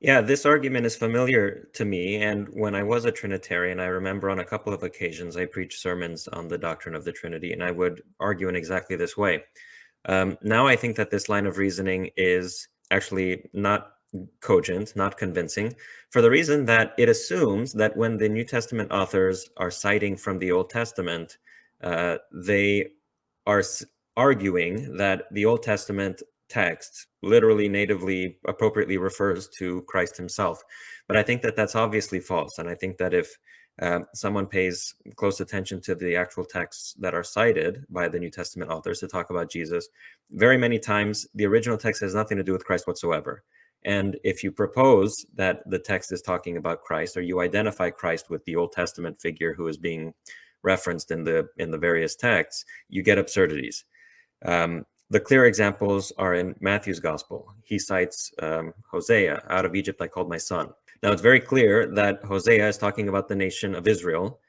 Yeah, this argument is familiar to me, and when I was a Trinitarian, I remember on a couple of occasions I preached sermons on the doctrine of the Trinity, and I would argue in exactly this way. Now I think that this line of reasoning is actually not cogent, not convincing, for the reason that it assumes that when the New Testament authors are citing from the Old Testament, they are arguing that the Old Testament text literally, natively, appropriately refers to Christ himself. But I think that that's obviously false. And I think that if someone pays close attention to the actual texts that are cited by the New Testament authors to talk about Jesus, very many times the original text has nothing to do with Christ whatsoever. And if you propose that the text is talking about Christ, or you identify Christ with the Old Testament figure who is being referenced in the various texts, you get absurdities. The clear examples are in Matthew's gospel. He cites Hosea, out of Egypt I called my son. Now it's very clear that Hosea is talking about the nation of Israel.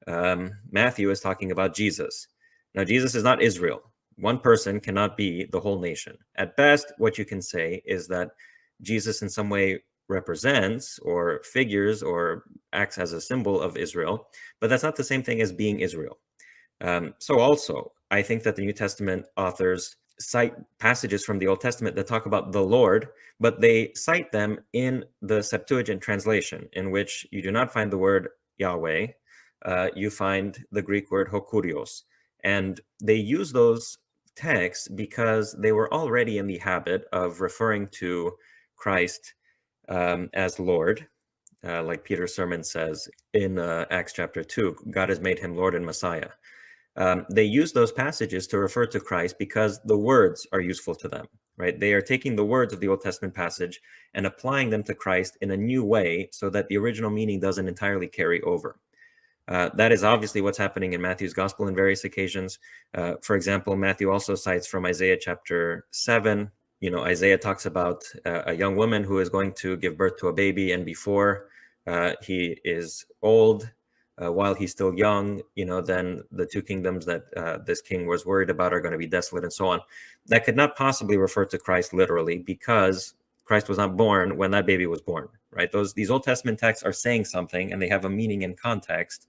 Matthew is talking about Jesus. Now Jesus is not Israel. One person cannot be the whole nation. At best, what you can say is that Jesus in some way represents or figures or acts as a symbol of Israel, but that's not the same thing as being Israel. So also, I think that the New Testament authors cite passages from the Old Testament that talk about the Lord, but they cite them in the Septuagint translation, in which you do not find the word Yahweh, you find the Greek word hokurios. And they use those texts because they were already in the habit of referring to Christ as Lord. Like Peter's sermon says in Acts chapter 2, God has made him Lord and Messiah. They use those passages to refer to Christ because the words are useful to them, right? They are taking the words of the Old Testament passage and applying them to Christ in a new way so that the original meaning doesn't entirely carry over. That is obviously what's happening in Matthew's gospel in various occasions. For example, Matthew also cites from Isaiah chapter 7. You know, Isaiah talks about a young woman who is going to give birth to a baby, and before he is old, while he's still young, you know, then the two kingdoms that this king was worried about are going to be desolate and so on. That could not possibly refer to Christ literally because Christ was not born when that baby was born, right? These Old Testament texts are saying something and they have a meaning in context,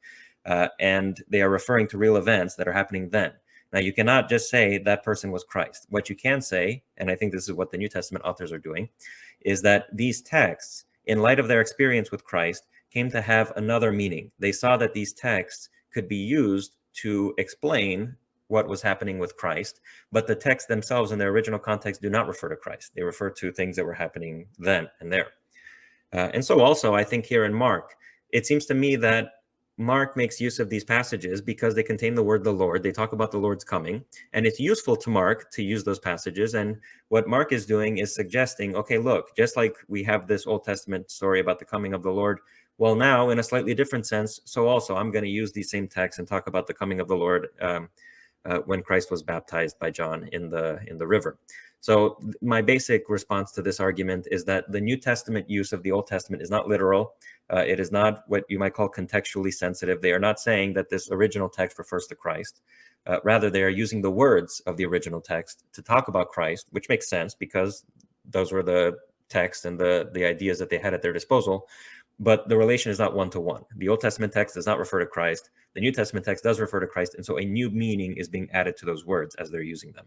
and they are referring to real events that are happening then. Now, you cannot just say that person was Christ. What you can say, and I think this is what the New Testament authors are doing, is that these texts, in light of their experience with Christ, came to have another meaning. They saw that these texts could be used to explain what was happening with Christ, but the texts themselves in their original context do not refer to Christ. They refer to things that were happening then and there. And so also, I think here in Mark, it seems to me that Mark makes use of these passages because they contain the word the Lord. They talk about the Lord's coming, and it's useful to Mark to use those passages. And what Mark is doing is suggesting, okay, look, just like we have this Old Testament story about the coming of the Lord, well, now in a slightly different sense, so also I'm going to use these same texts and talk about the coming of the Lord when Christ was baptized by John in the river. So my basic response to this argument is that the New Testament use of the Old Testament is not literal. It is not what you might call contextually sensitive. They are not saying that this original text refers to Christ. Rather, they are using the words of the original text to talk about Christ, which makes sense because those were the texts and the ideas that they had at their disposal. But the relation is not one-to-one. The Old Testament text does not refer to Christ. The New Testament text does refer to Christ, and so a new meaning is being added to those words as they're using them.